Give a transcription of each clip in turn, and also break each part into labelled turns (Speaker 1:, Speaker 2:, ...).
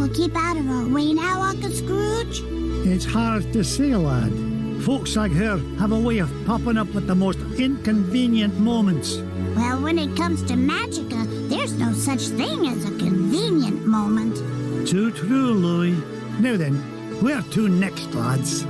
Speaker 1: will keep out of our way now, Uncle Scrooge?
Speaker 2: It's hard to say, lad. Folks like her have a way of popping up at the most inconvenient moments.
Speaker 1: Well, when it comes to Magica, there's no such thing as a convenient moment.
Speaker 2: Too true, Louis. Now then, where to next, lads?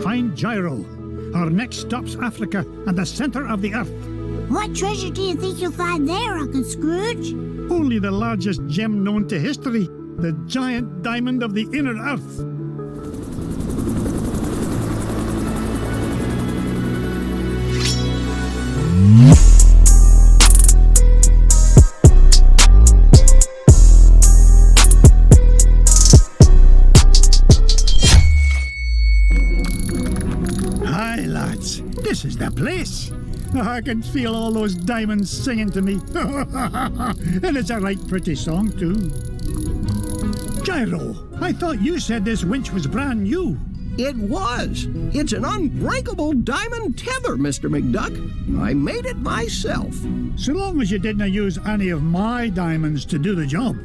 Speaker 2: Find Gyro. Our next stop's Africa and the center of the earth.
Speaker 1: What treasure do you think you'll find there, Uncle Scrooge?
Speaker 2: Only the largest gem known to history, the giant diamond of the inner earth. Hi, lads. This is the place. I can feel all those diamonds singing to me. And it's a right pretty song, too. Gyro, I thought you said this winch was brand new.
Speaker 3: It was. It's an unbreakable diamond tether, Mr. McDuck. I made it myself.
Speaker 2: So long as you didn't use any of my diamonds to do the job.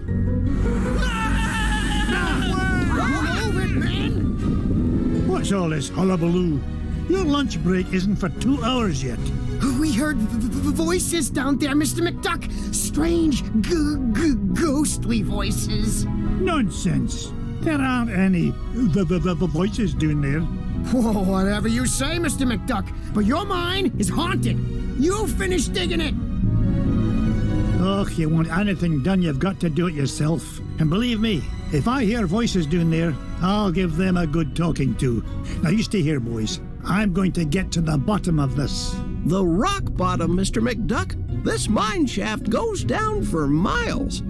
Speaker 2: What's all this hullabaloo? Your lunch break isn't for 2 hours yet.
Speaker 4: We heard voices down there, Mr. McDuck. Strange, ghostly voices.
Speaker 2: Nonsense. There aren't any voices down there.
Speaker 4: Whoa, whatever you say, Mr. McDuck. But your mine is haunted. You finish digging it.
Speaker 2: Oh, you want anything done, you've got to do it yourself. And believe me, if I hear voices down there, I'll give them a good talking to. Now you stay here, boys. I'm going to get to the bottom of this.
Speaker 3: The rock bottom, Mr. McDuck. This mine shaft goes down for miles.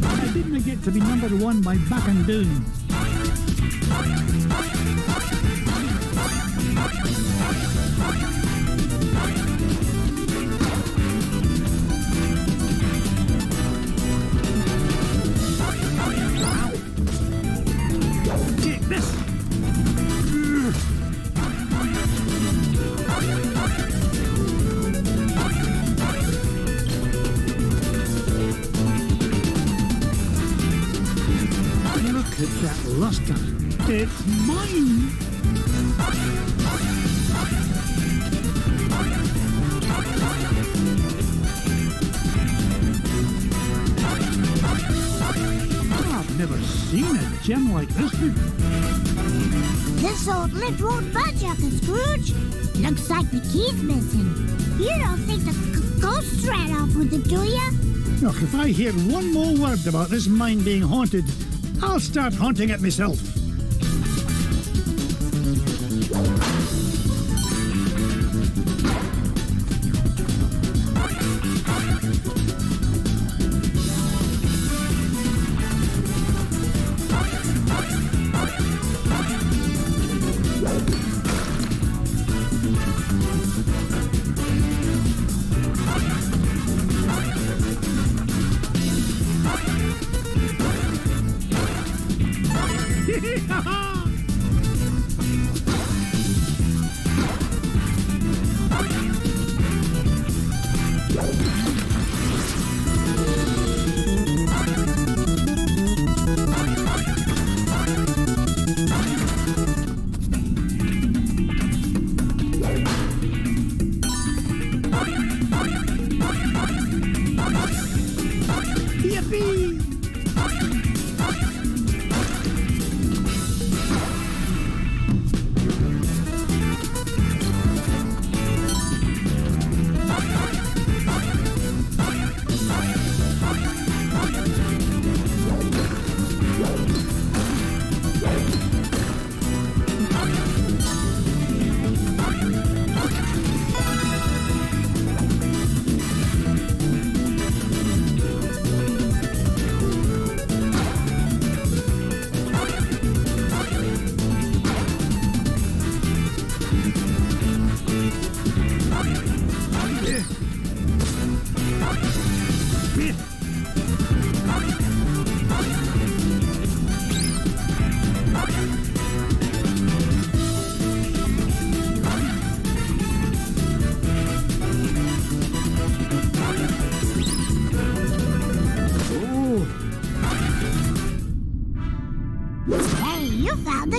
Speaker 2: I didn't get to be number one by backing down. Take this. Look at that luster. It's mine. I've never seen a gem like this before.
Speaker 1: This old lift won't budge, Uncle Scrooge. Looks like the key's missing. You don't think the ghosts ran off with it, do ya?
Speaker 2: Look, if I hear one more word about this mine being haunted, I'll start haunting it myself.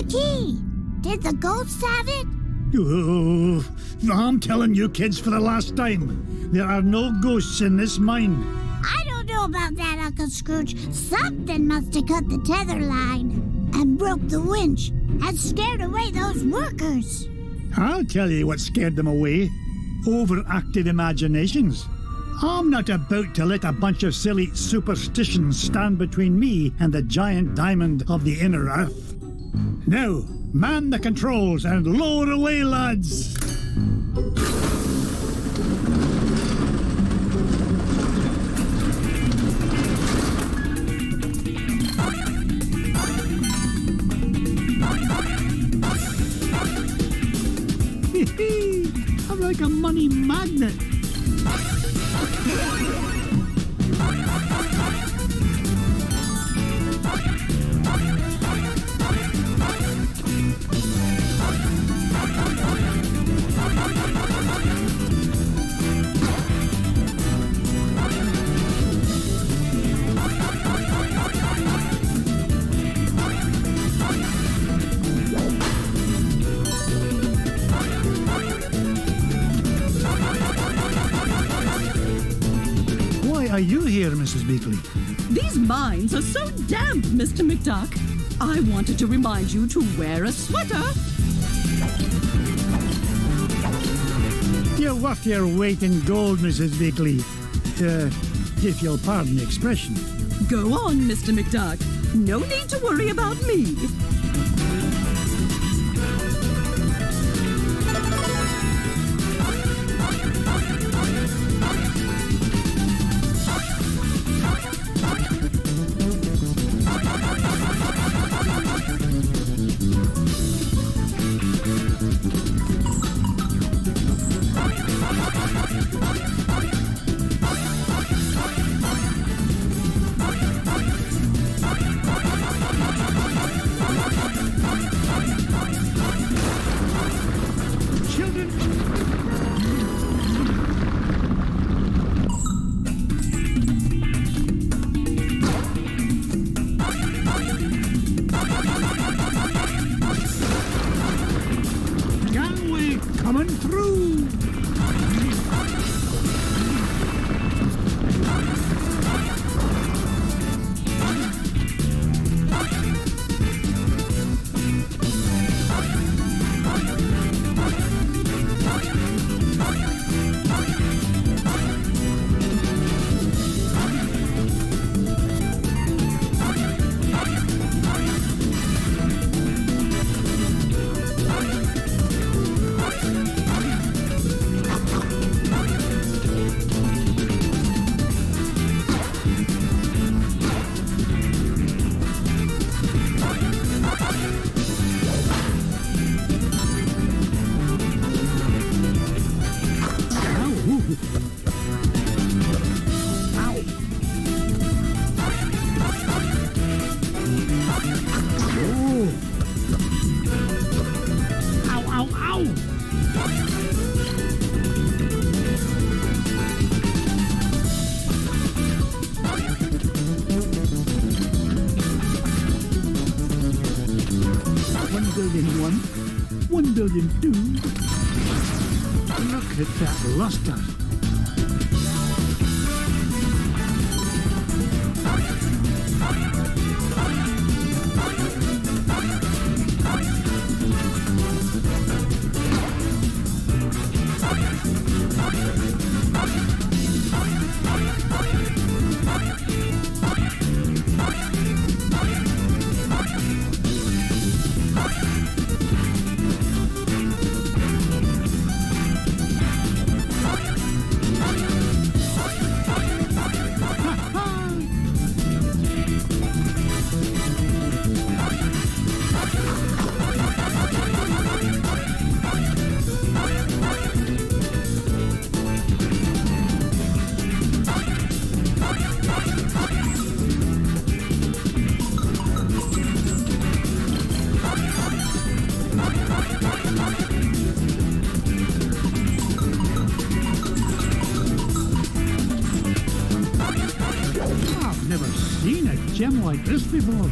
Speaker 1: the key? Did the ghosts have it?
Speaker 2: Oh, I'm telling you kids for the last time, there are no ghosts in this mine.
Speaker 1: I don't know about that, Uncle Scrooge. Something must have cut the tether line and broke the winch and scared away those workers.
Speaker 2: I'll tell you what scared them away. Overactive imaginations. I'm not about to let a bunch of silly superstitions stand between me and the giant diamond of the inner earth. Now, man the controls and lower away, lads! I'm like a money magnet. Are you here, Mrs. Beakley?
Speaker 5: These mines are so damp, Mr. McDuck. I wanted to remind you to wear a sweater.
Speaker 2: You're worth your weight in gold, Mrs. Beakley. If you'll pardon the expression.
Speaker 5: Go on, Mr. McDuck. No need to worry about me.
Speaker 2: Coming through! $1 billion two. Look at that luster. I've never seen a gem like this before.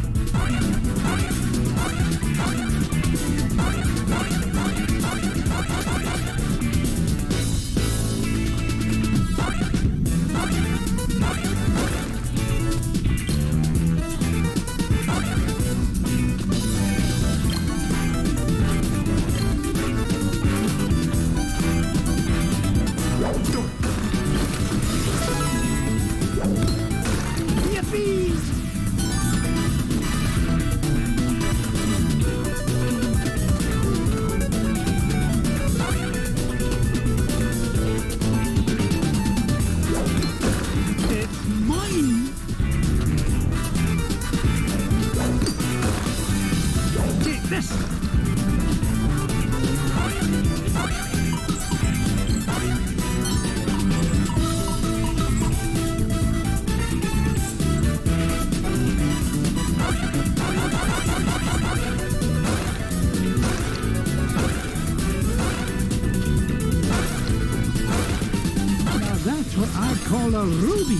Speaker 2: a ruby.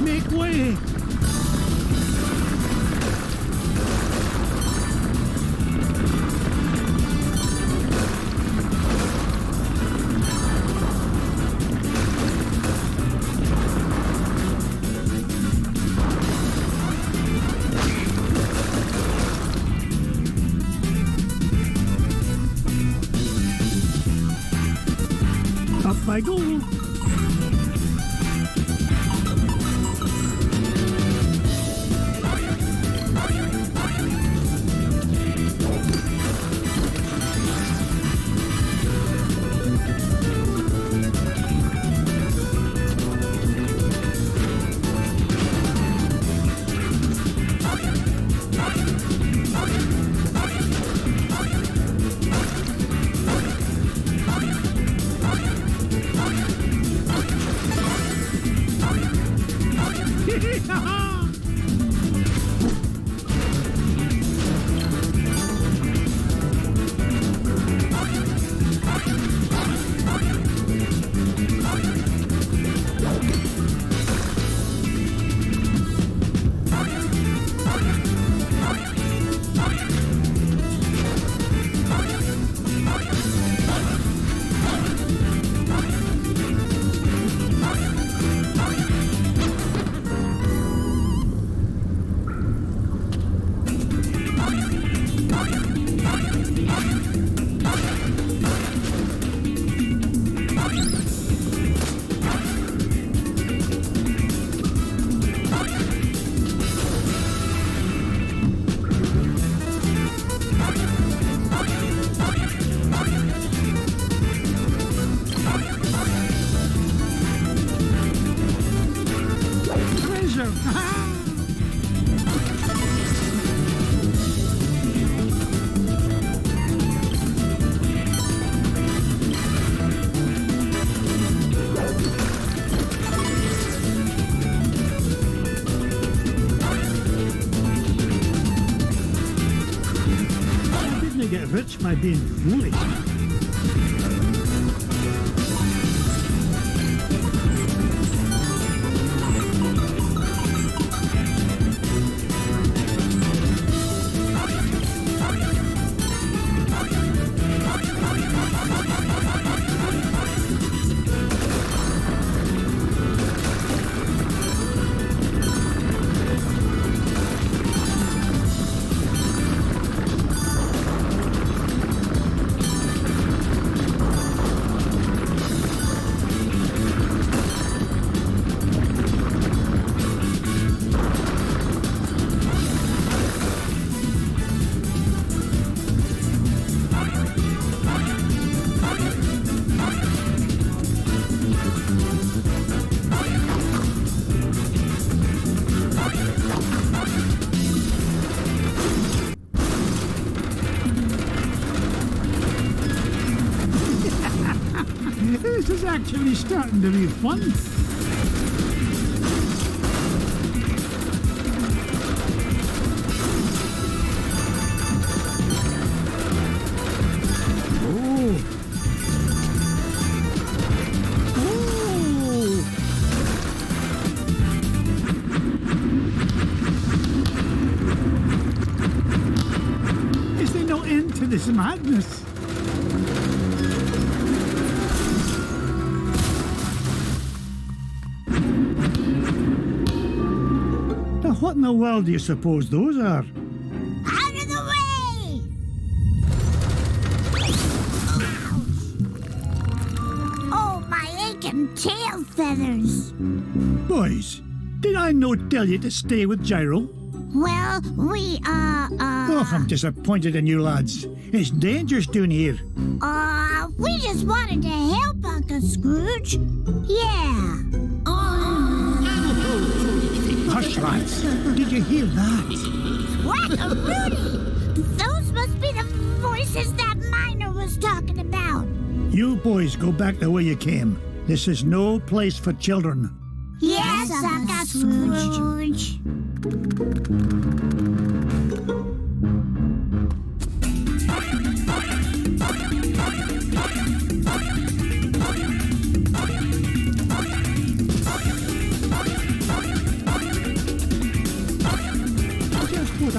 Speaker 2: Make way. Up I go. Get rich by being foolish. This is actually starting to be fun. Is there no end to this madness? What in the world do you suppose those are?
Speaker 1: Out of the way! Oh, my aching tail feathers.
Speaker 2: Boys, did I not tell you to stay with Gyro?
Speaker 1: Well,
Speaker 2: Oh, I'm disappointed in you lads. It's dangerous down here.
Speaker 1: We just wanted to help Uncle Scrooge. Yeah.
Speaker 2: Hush, lads. Did you hear that?
Speaker 1: What a Rudy! Those must be the voices that Miner was talking about.
Speaker 2: You boys go back the way you came. This is no place for children.
Speaker 1: Yes, Uncle Scrooge.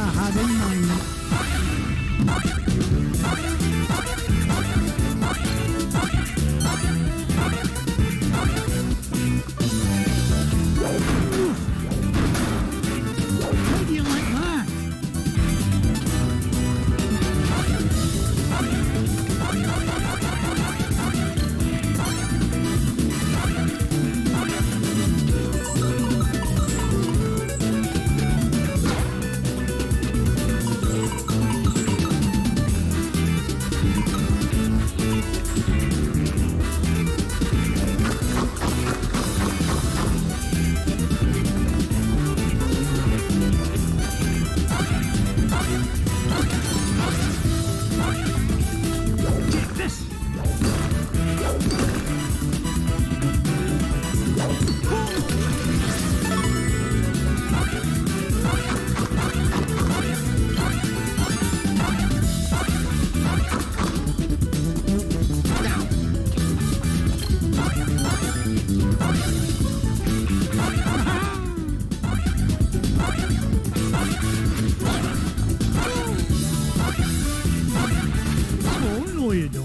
Speaker 2: I had in mind. How do you like that? Take this. Oh, no, you don't.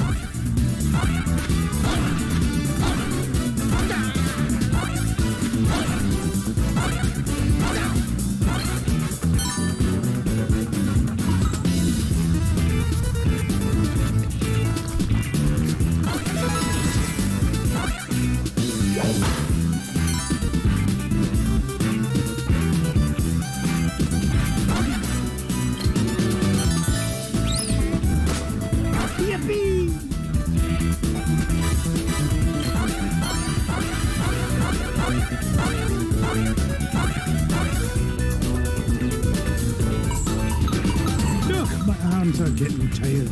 Speaker 2: Yippee! Ugh, my arms are getting tired.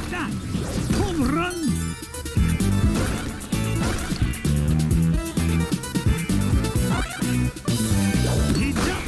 Speaker 2: That home run! He's up!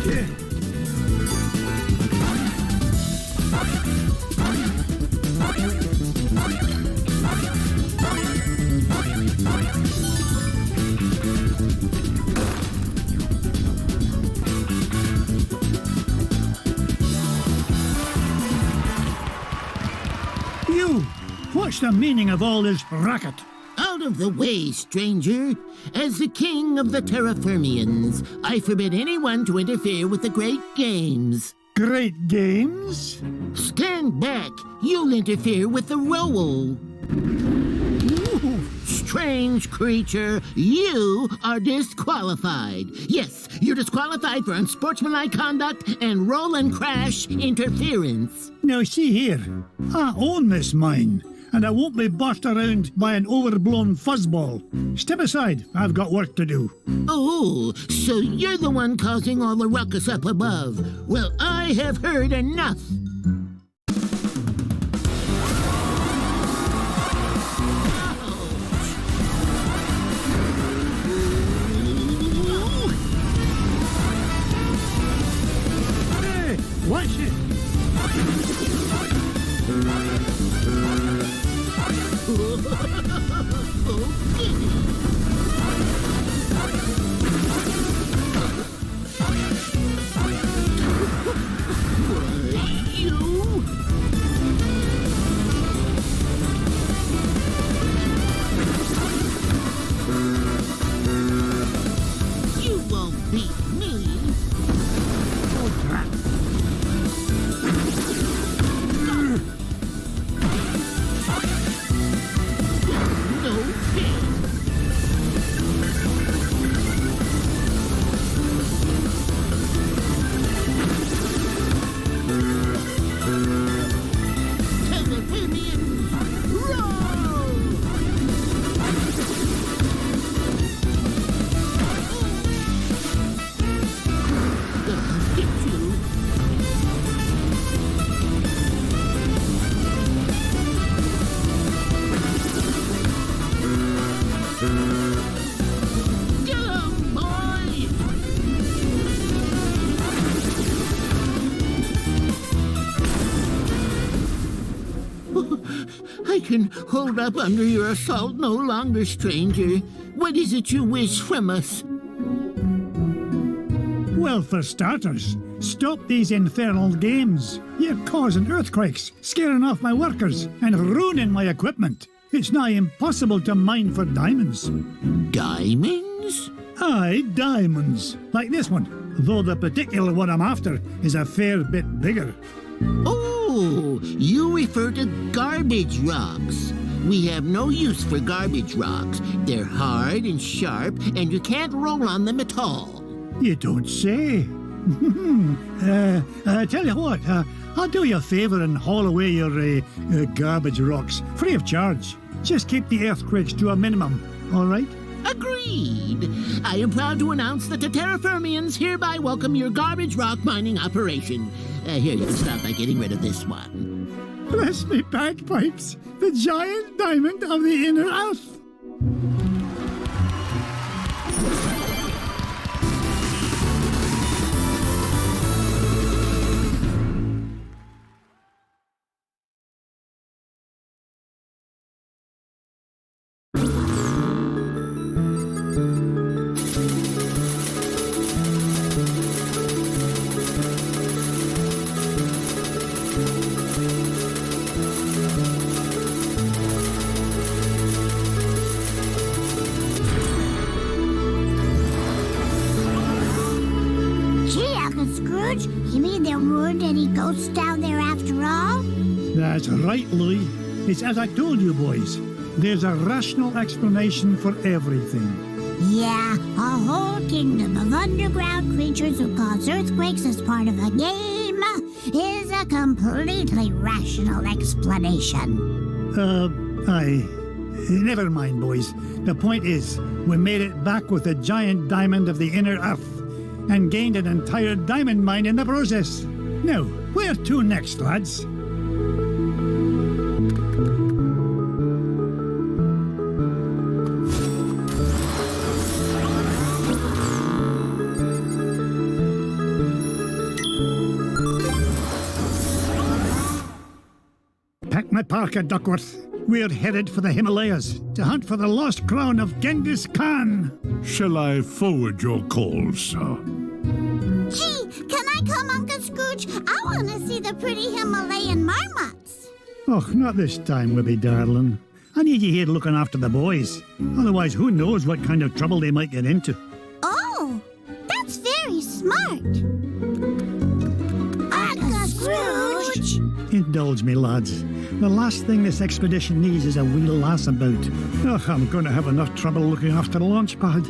Speaker 2: Yeah. You! What's the meaning of all this racket?
Speaker 6: Out of the way, stranger. As the king of the Terraformians, I forbid anyone to interfere with the great games.
Speaker 2: Great games?
Speaker 6: Stand back. You'll interfere with the role.
Speaker 2: Ooh.
Speaker 6: Strange creature, you are disqualified. Yes, you're disqualified for unsportsmanlike conduct and roll and crash interference.
Speaker 2: Now see here, I own this mine, and I won't be bossed around by an overblown fuzzball. Step aside, I've got work to do.
Speaker 6: Oh, so you're the one causing all the ruckus up above. Well, I have heard enough.
Speaker 2: Hey, watch it!
Speaker 6: can hold up under your assault no longer, stranger. What is it you wish from us?
Speaker 2: Well, for starters, stop these infernal games. You're causing earthquakes, scaring off my workers, and ruining my equipment. It's nigh impossible to mine for diamonds.
Speaker 6: Diamonds?
Speaker 2: Aye, diamonds. Like this one, though the particular one I'm after is a fair bit bigger.
Speaker 6: Oh, you refer to garbage rocks. We have no use for garbage rocks. They're hard and sharp, and you can't roll on them at all.
Speaker 2: You don't say. Tell you what, I'll do you a favour and haul away your garbage rocks, free of charge. Just keep the earthquakes to a minimum, all right?
Speaker 6: Agreed. I am proud to announce that the Terraformians hereby welcome your garbage rock mining operation. Here, you can start by getting rid of this one.
Speaker 2: Bless me bagpipes, the giant diamond of the inner earth.
Speaker 1: Scrooge, you mean there weren't any ghosts down there after all?
Speaker 2: That's right, Louis. It's as I told you, boys. There's a rational explanation for everything.
Speaker 1: Yeah, a whole kingdom of underground creatures who cause earthquakes as part of a game is a completely rational explanation.
Speaker 2: Aye. Never mind, boys. The point is, we made it back with a giant diamond of the inner earth and gained an entire diamond mine in the process. Now, where to next, lads? Pack my parka, Duckworth. We're headed for the Himalayas to hunt for the lost crown of Genghis Khan.
Speaker 7: Shall I forward your call, sir?
Speaker 1: Gee, can I come, Uncle Scrooge? I want to see the pretty Himalayan marmots.
Speaker 2: Oh, not this time, Wibby darling. I need you here looking after the boys. Otherwise, who knows what kind of trouble they might get into.
Speaker 1: Oh, that's very smart. Uncle Scrooge!
Speaker 2: Indulge me, lads. The last thing this expedition needs is a wee lass about. Ugh, I'm going to have enough trouble looking after the launch pad.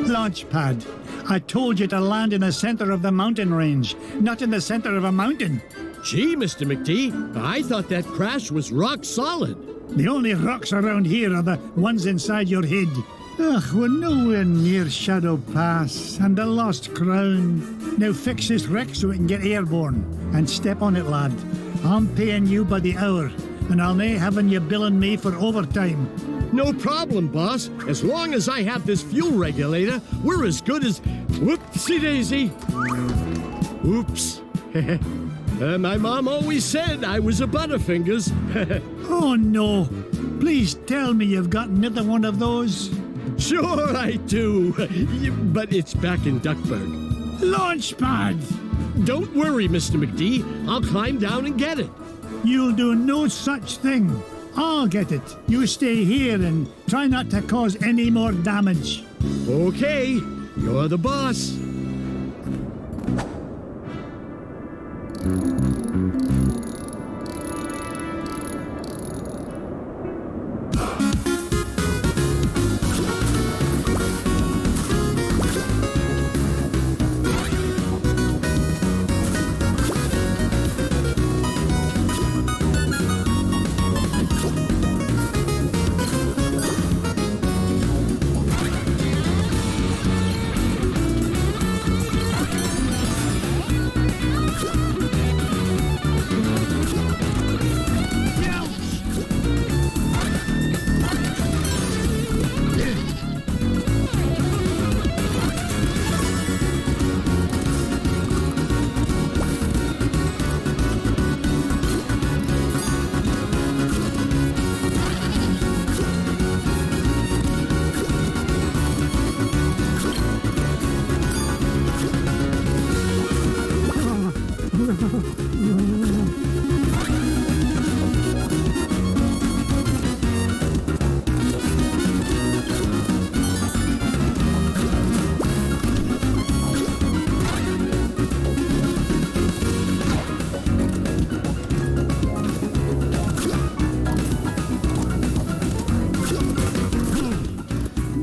Speaker 2: Launch pad. I told you to land in the center of the mountain range, not in the center of a mountain.
Speaker 8: Gee, Mr. McD, I thought that crash was rock solid.
Speaker 2: The only rocks around here are the ones inside your head. Ugh, we're nowhere near Shadow Pass and the Lost Crown. Now fix this wreck so we can get airborne. And step on it, lad. I'm paying you by the hour, and I'll nae having you billing me for overtime.
Speaker 8: No problem, boss. As long as I have this fuel regulator, we're as good as... Whoopsie-daisy. Oops. My mom always said I was a Butterfingers.
Speaker 2: Oh, no. Please tell me you've got another one of those.
Speaker 8: Sure I do. But it's back in Duckburg.
Speaker 2: Launchpad!
Speaker 8: Don't worry, Mr. McD. I'll climb down and get it.
Speaker 2: You'll do no such thing. I'll get it. You stay here and try not to cause any more damage.
Speaker 8: Okay. You're the boss.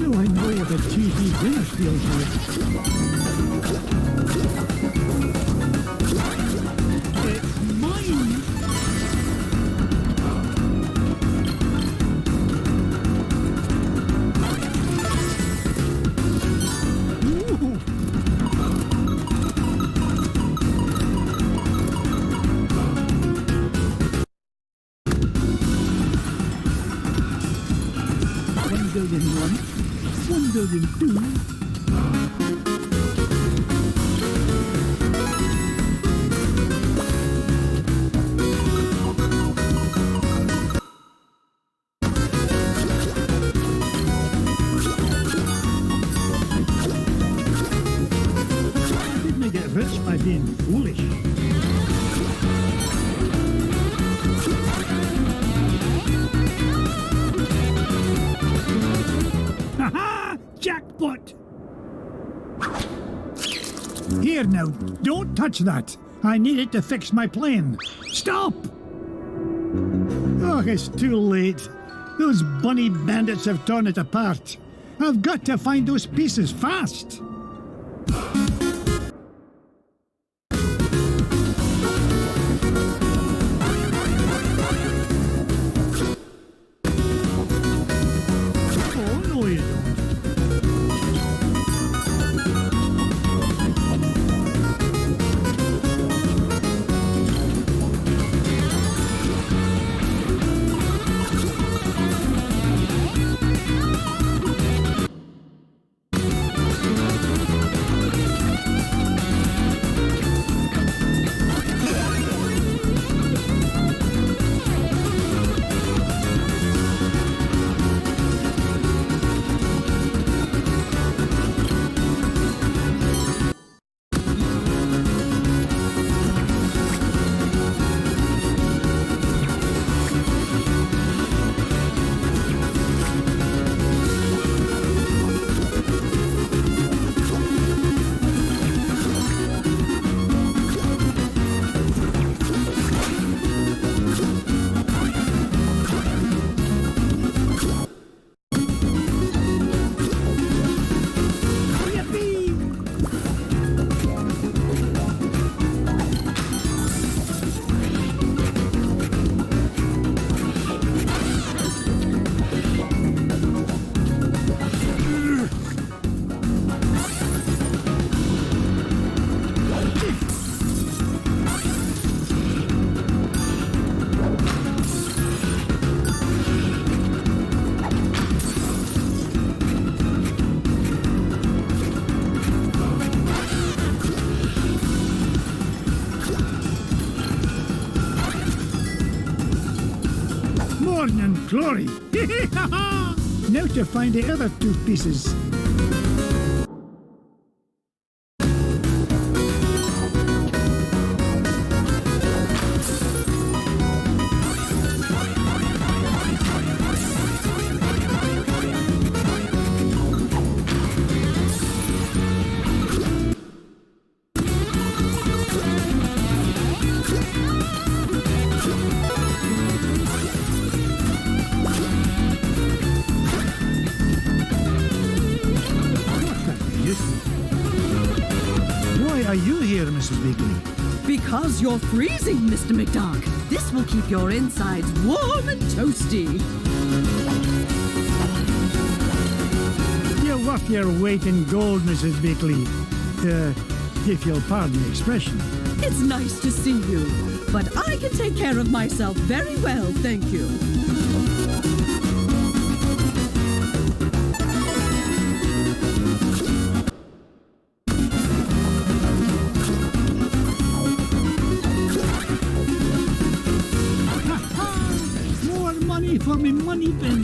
Speaker 2: Now I know what a cheesy dinner feels like. It's mine! Ooh. $1,000,001, $1,000,002. Didn't I get rich by being foolish? Ha-ha! Jackpot! Here now, don't touch that. I need it to fix my plane. Stop! Oh, it's too late. Those bunny bandits have torn it apart. I've got to find those pieces fast. Oh, no, you don't. Morning glory! Now to find the other two pieces. Why are you here, Mrs. Beakley?
Speaker 5: Because you're freezing, Mr. McDuck. This will keep your insides warm and toasty.
Speaker 2: You're worth your weight in gold, Mrs. Beakley. If you'll pardon the expression.
Speaker 5: It's nice to see you, but I can take care of myself very well, thank you.
Speaker 2: More money for me money bin.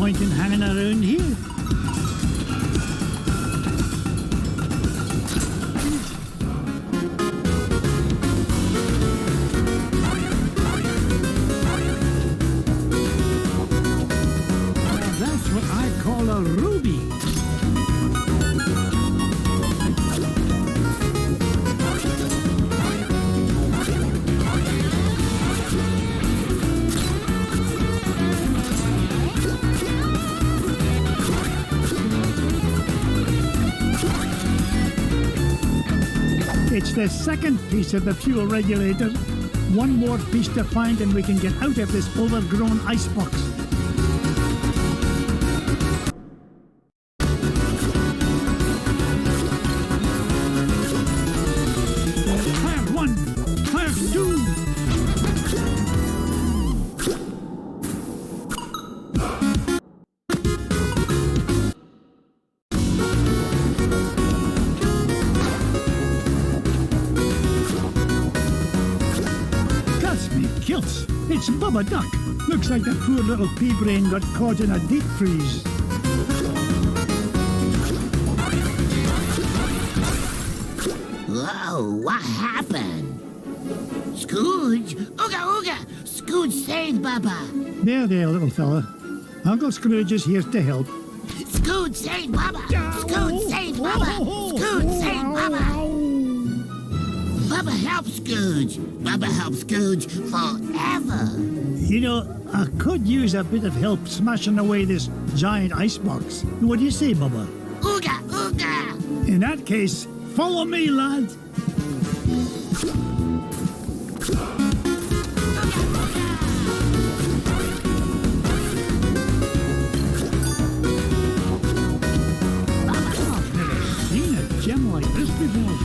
Speaker 2: point in hanging around here. That's what I call a ruby. It's the second piece of the fuel regulator. One more piece to find and we can get out of this overgrown icebox. Fire one, fire two. Kilts. It's Bubba Duck. Looks like the poor little pea brain got caught in a deep freeze.
Speaker 6: Whoa, what happened? Scrooge? Ooga ooga! Scrooge saved Bubba!
Speaker 2: There, little fella. Uncle Scrooge is here to help.
Speaker 6: Scrooge saved Bubba! Scrooge saved Bubba! Scrooge saved Bubba! Bubba helps Scrooge! Bubba helps Scrooge forever!
Speaker 2: You know, I could use a bit of help smashing away this giant icebox. What do you say, Bubba?
Speaker 6: Ooga ooga!
Speaker 2: In that case, follow me, lad. I've never seen a gem like this before.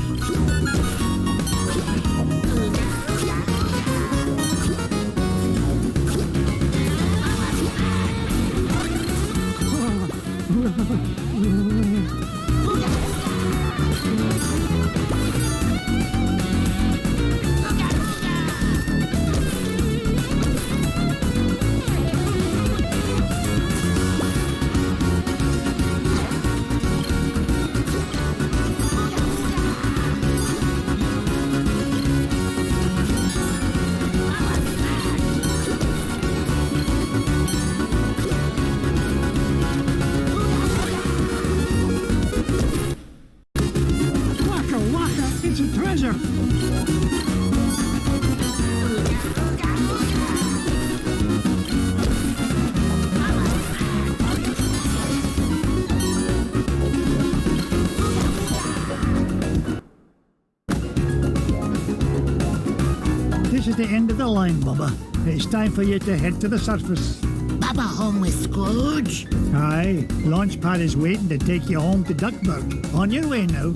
Speaker 2: This is the end of the line, Bubba. It's time for you to head to the surface.
Speaker 6: Bubba home with Scrooge?
Speaker 2: Aye, Launchpad is waiting to take you home to Duckburg. On your way now.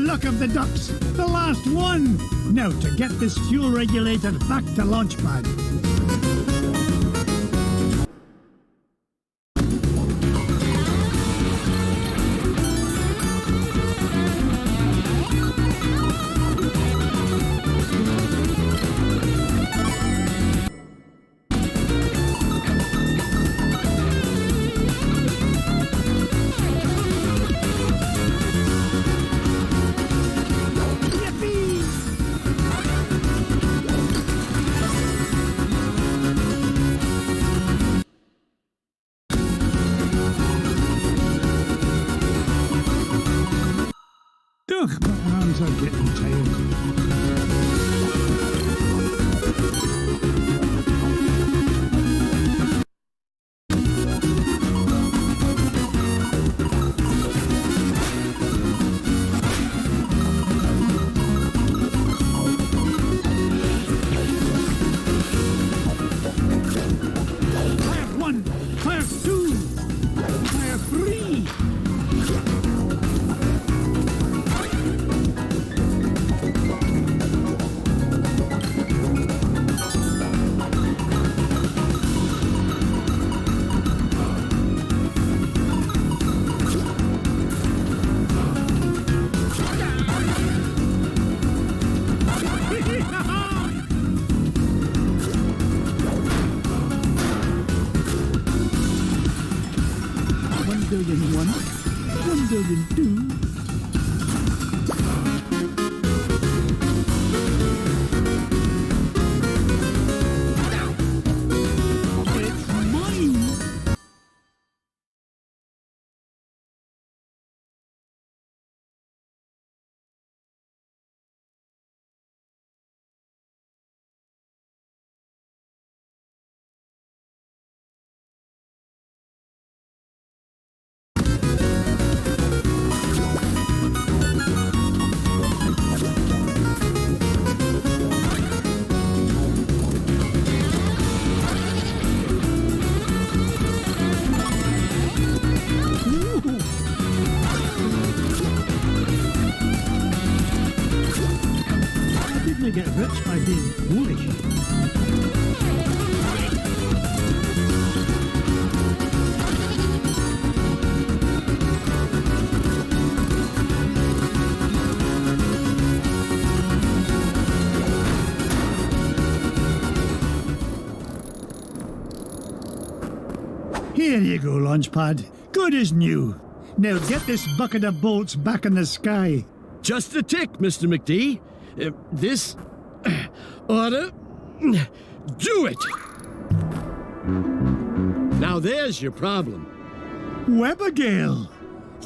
Speaker 2: Luck of the ducks, the last one. Now to get this fuel regulator back to Launchpad. little child. Fire 1, Fire 2, Fire 3. Billion 1, 1 billion 2. It's mine. I didn't get rich by being foolish. Here you go, Launchpad. Good as new. Now get this bucket of bolts back in the sky.
Speaker 8: Just a tick, Mr. McD. This oughta do it. Now there's your problem.
Speaker 2: Webigail,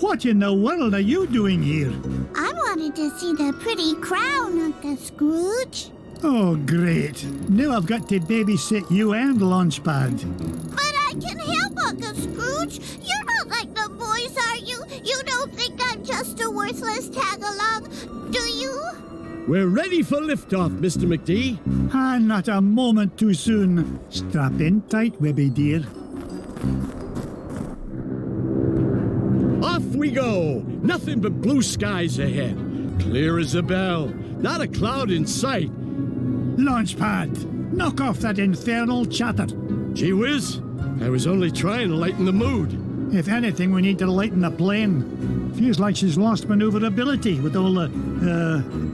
Speaker 2: what in the world are you doing here?
Speaker 1: I wanted to see the pretty crown, Uncle Scrooge.
Speaker 2: Oh, great. Now I've got to babysit you and Launchpad.
Speaker 1: But I can help, Uncle Scrooge. You're not like the boys, are you? You don't think I'm just a worthless tag-along, do you?
Speaker 8: We're ready for liftoff, Mr. McD.
Speaker 2: And not a moment too soon. Strap in tight, Webby dear.
Speaker 8: Off we go. Nothing but blue skies ahead. Clear as a bell. Not a cloud in sight.
Speaker 2: Launchpad, knock off that infernal chatter.
Speaker 8: Gee whiz, I was only trying to lighten the mood.
Speaker 2: If anything, we need to lighten the plane. Feels like she's lost maneuverability with all the,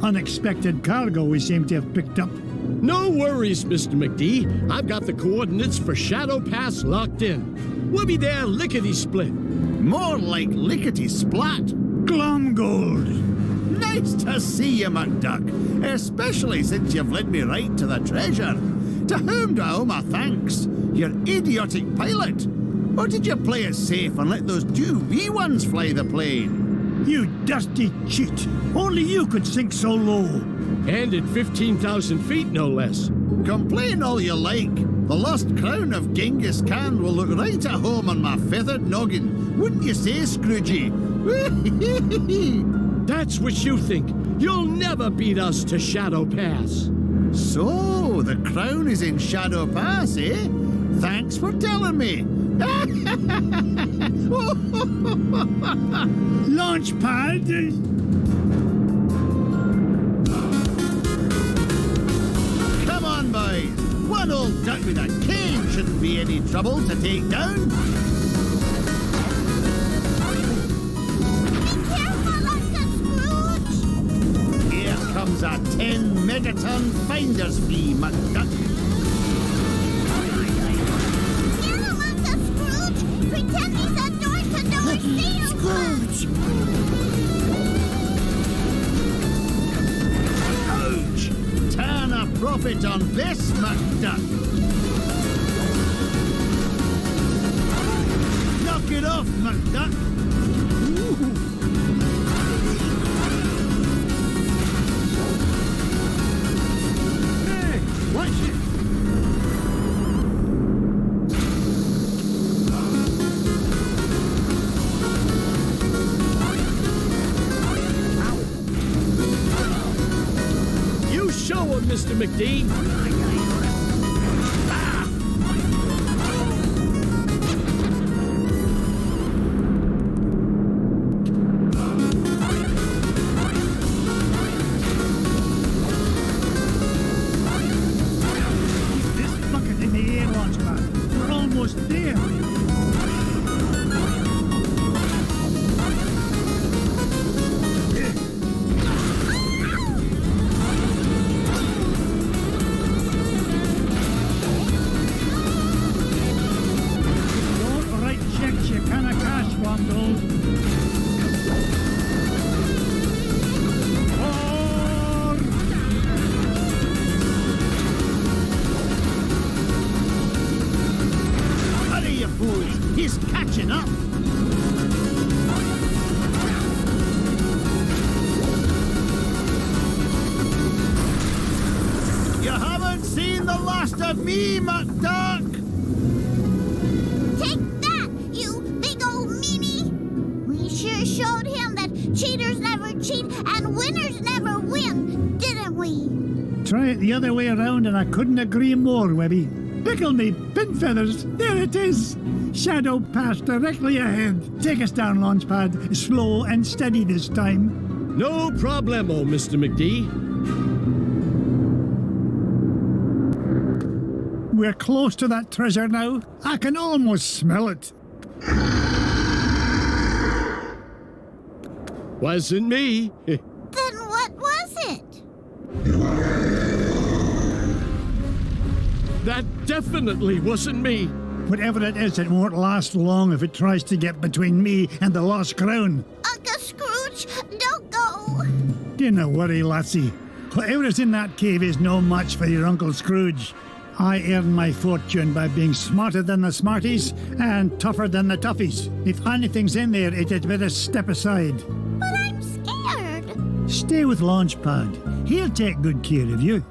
Speaker 2: unexpected cargo we seem to have picked up.
Speaker 8: No worries, Mr. McD. I've got the coordinates for Shadow Pass locked in. We'll be there lickety-split.
Speaker 9: More like lickety-splat.
Speaker 2: Glomgold!
Speaker 9: Nice to see you, McDuck, especially since you've led me right to the treasure. To whom do I owe my thanks? Your idiotic pilot? Or did you play it safe and let those two wee ones fly the plane?
Speaker 2: You dirty cheat! Only you could sink so low!
Speaker 8: And at 15,000 feet, no less.
Speaker 9: Complain all you like. The lost crown of Genghis Khan will look right at home on my feathered noggin. Wouldn't you say, Scroogey?
Speaker 8: That's what you think. You'll never beat us to Shadow Pass.
Speaker 9: So, the crown is in Shadow Pass, eh? Thanks for telling me.
Speaker 2: Launchpad!
Speaker 9: Come on, boys. One old duck with a cane shouldn't be any trouble to take down.
Speaker 1: Be careful, Uncle Scrooge.
Speaker 9: Here comes a 10 megaton finder's fee, McDuck.
Speaker 1: Get him, Uncle Scrooge. Pretend he's a door-to-door salesman.
Speaker 9: Ouch! Turn a profit on this, McDuck. Knock it off, McDuck.
Speaker 8: down, Mr. McD.
Speaker 2: This bucket in the air, Launchpad. We're almost there. Don't write checks you canna cash, Wandle.
Speaker 9: Hurry, you fools! He's catching up! You haven't seen the last of me, McDuck!
Speaker 1: Take that, you big old meanie! We sure showed him that cheaters never cheat and winners never win, didn't we?
Speaker 2: Try it the other way around and I couldn't agree more, Webby. Pickle me, pin feathers, there it is! Shadow pass directly ahead. Take us down, Launchpad. Slow and steady this time.
Speaker 8: No problemo, Mr. McD.
Speaker 2: We're close to that treasure now. I can almost smell it.
Speaker 8: Wasn't me.
Speaker 1: Then what was it?
Speaker 8: That definitely wasn't me.
Speaker 2: Whatever it is, it won't last long if it tries to get between me and the lost crown.
Speaker 1: Uncle Scrooge, don't go!
Speaker 2: Dinna worry, lassie. Whatever is in that cave is no match for your Uncle Scrooge. I earn my fortune by being smarter than the smarties and tougher than the toughies. If anything's in there, it had better step aside.
Speaker 1: But I'm scared.
Speaker 2: Stay with Launchpad. He'll take good care of you.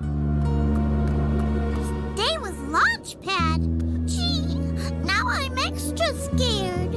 Speaker 1: Stay with Launchpad? Gee, now I'm extra scared.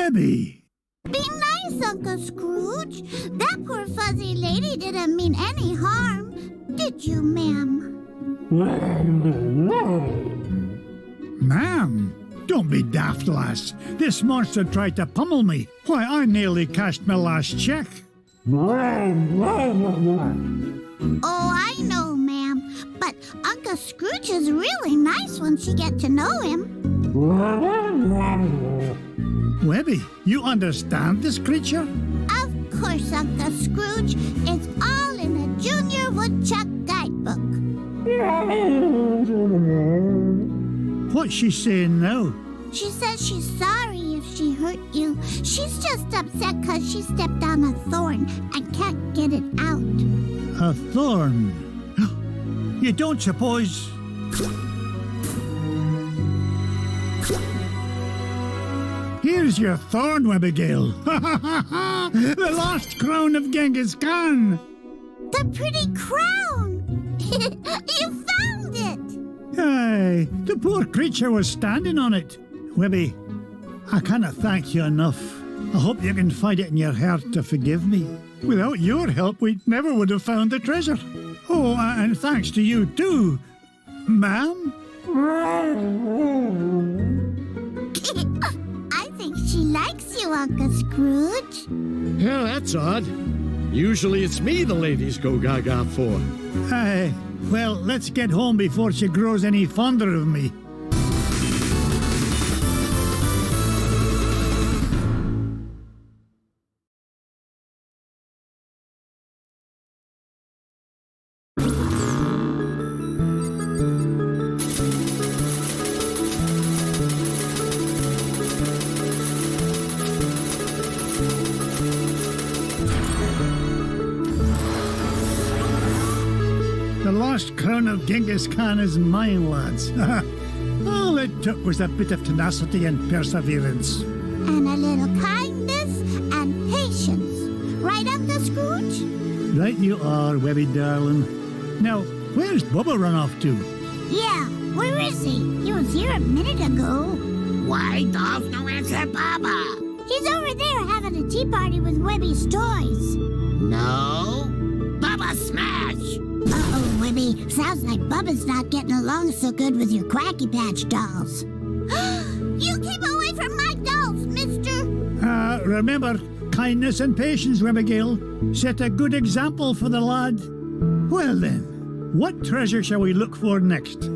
Speaker 2: Webby!
Speaker 1: Be nice, Uncle Scrooge. That poor fuzzy lady didn't mean any harm. Did you, ma'am?
Speaker 2: Ma'am, don't be daft, lass. This monster tried to pummel me. Why, I nearly cashed my last check.
Speaker 1: Oh, I know, ma'am. But Uncle Scrooge is really nice once you get to know him.
Speaker 2: Webby, you understand this creature?
Speaker 1: Of course, Uncle Scrooge. It's all in the Junior Woodchuck Guidebook.
Speaker 2: What's she saying now?
Speaker 1: She says she's sorry if she hurt you. She's just upset because she stepped on a thorn and can't get it out.
Speaker 2: A thorn? You don't suppose... Here's your thorn, Abigail. The lost crown of Genghis Khan.
Speaker 1: The pretty crown! You found it!
Speaker 2: Aye, the poor creature was standing on it. Webby, I cannot thank you enough. I hope you can find it in your heart to forgive me. Without your help, we never would have found the treasure. Oh, and thanks to you too, ma'am.
Speaker 1: I think she likes you, Uncle Scrooge.
Speaker 8: Yeah, that's odd. Usually it's me the ladies go gaga for.
Speaker 2: Aye, well, let's get home before she grows any fonder of me. The lost crown of Genghis Khan is mine, lads. All it took was a bit of tenacity and perseverance.
Speaker 1: And a little kindness and patience. Right, Uncle Scrooge?
Speaker 2: Right you are, Webby darling. Now, where's Bubba run off to?
Speaker 1: Yeah, where is he? He was here a minute ago.
Speaker 6: Why does no answer, Baba?
Speaker 1: He's over there having a tea party with Webby's toys.
Speaker 6: No. Baba smash!
Speaker 1: Uh-oh, Webby. Sounds like Bubba's not getting along so good with your Quacky Patch dolls. You keep away from my dolls, mister!
Speaker 2: Remember, kindness and patience, Abigail. Set a good example for the lad. Well then, what treasure shall we look for next?